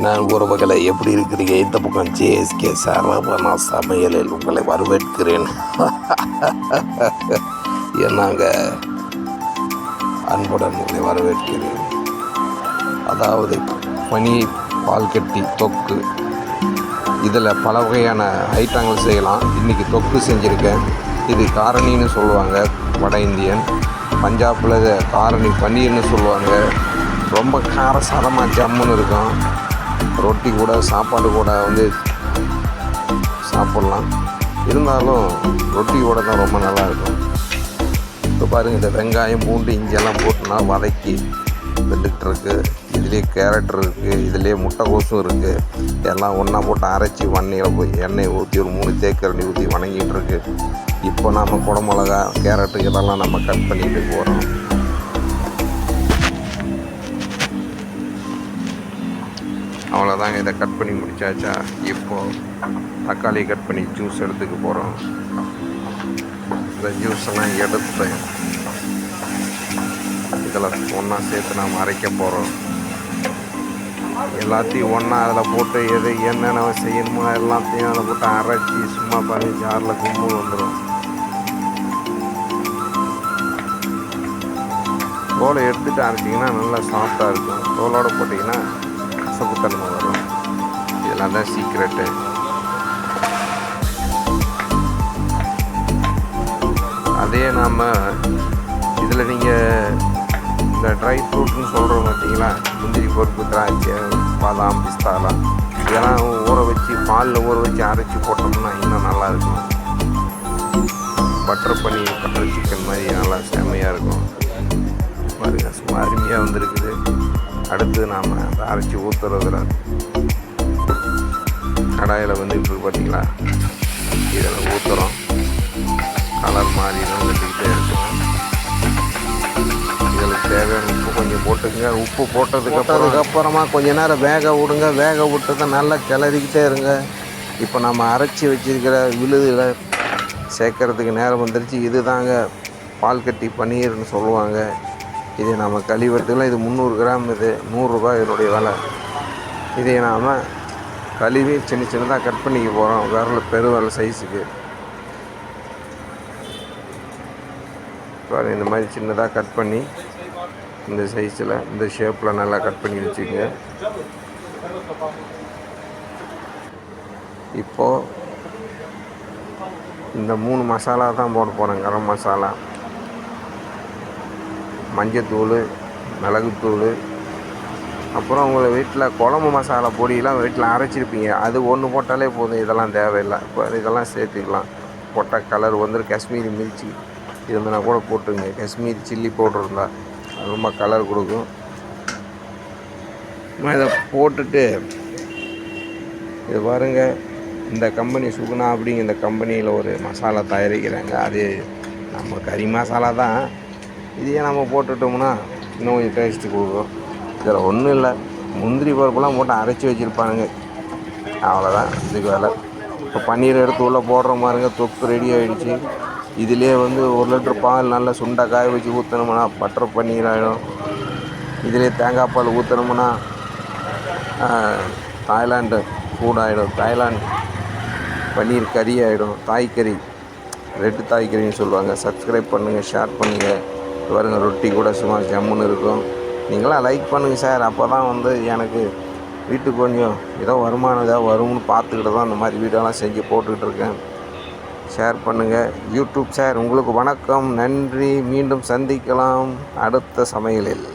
நான் உறவுகளை எப்படி இருக்கிறீங்க? இந்த பக்கம் ஜேஎஸ்கே சரவணா சமையலில் உங்களை வரவேற்கிறேன். என்னங்க அன்புடன் உங்களை வரவேற்கிறேன். அதாவது பனி பால்கட்டி தொக்கு, இதில் பல வகையான ஐட்டங்கள் செய்யலாம். இன்றைக்கி தொக்கு செஞ்சுருக்கேன். இது காரணின்னு சொல்லுவாங்க வட இந்தியன். பஞ்சாபில் காரணி பன்னீர்னு சொல்லுவாங்க. ரொம்ப காரசாரமாக ஜம்முன்னு இருக்கும். ரொட்டி கூட சாப்பாடு கூட சாப்பிட்லாம். இருந்தாலும் ரொட்டி கூட தான் ரொம்ப நல்லாயிருக்கும். இப்போ பாருங்கள், இந்த வெங்காயம் பூண்டு இஞ்சியெல்லாம் போட்டுனா வதக்கி வெந்துக்கிட்டு இதுலேயே கேரட் இருக்குது, இதுலேயே முட்டைக்கோசும் இருக்குது. எல்லாம் ஒன்றா போட்டு அரைச்சி வண்ணியில் போய் எண்ணெய் ஊற்றி ஒரு 3 தேக்கரண்டி ஊற்றி வணங்கிட்டு இருக்கு. இப்போ நம்ம குடமிளகா கேரட்டு இதெல்லாம் நம்ம கட் பண்ணிட்டு போகிறோம். அவ்வளோதாங்க, இதை கட் பண்ணி முடிச்சாச்சா. இப்போது தக்காளி கட் பண்ணி ஜூஸ் எடுத்துக்க போகிறோம். இந்த ஜூஸெல்லாம் எடுத்து இதில் ஒன்றா சேர்த்து நாம் அரைக்க போகிறோம். எல்லாத்தையும் ஒன்றா அதில் போட்டு என்னென்ன செய்யணுமோ எல்லாத்தையும் அதில் போட்டு அரைச்சி சும்மா பண்ணி ஜாரில் கும்பல் வந்துடும். தோலை எடுத்துகிட்டு அரைச்சிங்கன்னா நல்லா சாஃப்டாக இருக்கும். தோலோடு போட்டிங்கன்னா கசப்புத்தன்மை வரும். இதெல்லாம் தான் சீக்ரெட்டு. அதே நாம் இதில் நீங்கள் இந்த ட்ரை ஃப்ரூட்னு சொல்கிறோம் பார்த்தீங்களா, முந்திரி பருப்பு திராட்சை பாதாம் பிஸ்தாலாம் இதெல்லாம் ஊற வச்சு பாலில் ஊற வச்சு அரைச்சி போட்டோம்னா இன்னும் நல்லாயிருக்கும். பட்டர் சிக்கன் மாதிரி நல்லா செம்மையாக இருக்கும். பாருங்கள், சும்மா அருமையாக வந்துருக்குது. அடுத்து நாம் அதை அரைச்சி ஊற்றுறதுல கடாயில் இப்போ பார்த்தீங்களா, இதில் ஊற்றுறோம். கலர் மாதிரி வந்துக்கிட்டே இருக்கும். இதில் தேவையான உப்பு கொஞ்சம் போட்டுக்குங்க. உப்பு போட்டதுக்கப்புறமா கொஞ்சம் நேரம் வேக விடுங்க. வேக விட்டு நல்லா கிளறிக்கிட்டே இருங்க. இப்போ நம்ம அரைச்சி வச்சுருக்கிற விழுதில் சேர்க்கறதுக்கு நேரம் வந்துருச்சு. இது தாங்க பால்கட்டி பன்னீர்னு சொல்லுவாங்க. இதை நாம் கழுவுறதுக்குலாம் இது 300 கிராம், இது 100 ரூபாய் இதனுடைய விலை. இதை நாம் கழுவி சின்னதாக கட் பண்ணிக்க போகிறோம். பெருவிரல் சைஸுக்கு இந்த மாதிரி சின்னதாக கட் பண்ணி இந்த சைஸில் இந்த ஷேப்பில் நல்லா கட் பண்ணி வச்சுக்கோங்க. இப்போது இந்த 3 மசாலா தான் போட போகிறேன். கரம் மசாலா, மஞ்சத்தூள், மிளகுத்தூள், அப்புறம் உங்களை வீட்டில் குழம்பு மசாலா பொடியெலாம் வீட்டில் அரைச்சிருப்பீங்க, அது ஒன்று போட்டாலே போதும். இதெல்லாம் தேவையில்லை. இப்போ இதெல்லாம் சேர்த்துக்கலாம். போட்டால் கலர் காஷ்மீரி மிர்ச்சி இருந்தனா கூட போட்டுங்க. காஷ்மீரி சில்லி பவுடர் இருந்தால் அது ரொம்ப கலர் கொடுக்கும். இதை போட்டுட்டு இது பாருங்கள், இந்த கம்பெனி சுகுணா அப்படிங்கிற இந்த கம்பெனியில் ஒரு மசாலா தயாரிக்கிறாங்க. அது நம்ம கறி மசாலா தான். இதையே நம்ம போட்டுட்டோம்னா இன்னும் கொஞ்சம் டேஸ்ட்டு கொடுக்கும். இதில் ஒன்றும் இல்லை, முந்திரி பருப்புலாம் போட்டு அரைச்சி வச்சுருப்பானுங்க. அவ்வளோதான் இதுக்கு வேலை. இப்போ பன்னீர் எடுத்து உள்ளே போடுற மாதிரிங்க. தொக்கு ரெடி ஆகிடுச்சு. இதிலே 1 லிட்டர் பால் நல்லா சுண்டை காய வச்சு ஊற்றினோம்னா பட்டர் பன்னீர் ஆகிடும். இதிலே தேங்காய் பால் ஊற்றினோம்னா தாய்லாண்டு ஃபுட் ஆகிடும். தாய்லாந்து பன்னீர் கறி ஆகிடும். தாய்க்கறி, ரெட்டு தாய்க்கறின்னு சொல்லுவாங்க. சப்ஸ்கிரைப் பண்ணுங்கள், ஷேர் பண்ணுங்கள். பாருங்கள், ரொட்டி கூட சும்மா ஜம்முன்னு இருக்கும். நீங்களாம் லைக் பண்ணுங்கள் சார். அப்போ தான் எனக்கு வீட்டுக்கு கொஞ்சம் ஏதோ வருமானம் ஏதோ வரும்னு பார்த்துக்கிட்டு தான் இந்த மாதிரி வீடியோலாம் செஞ்சு போட்டுக்கிட்டு இருக்கேன். ஷேர் பண்ணுங்கள். யூடியூப் சார் உங்களுக்கு வணக்கம், நன்றி. மீண்டும் சந்திக்கலாம் அடுத்த சமையலில்.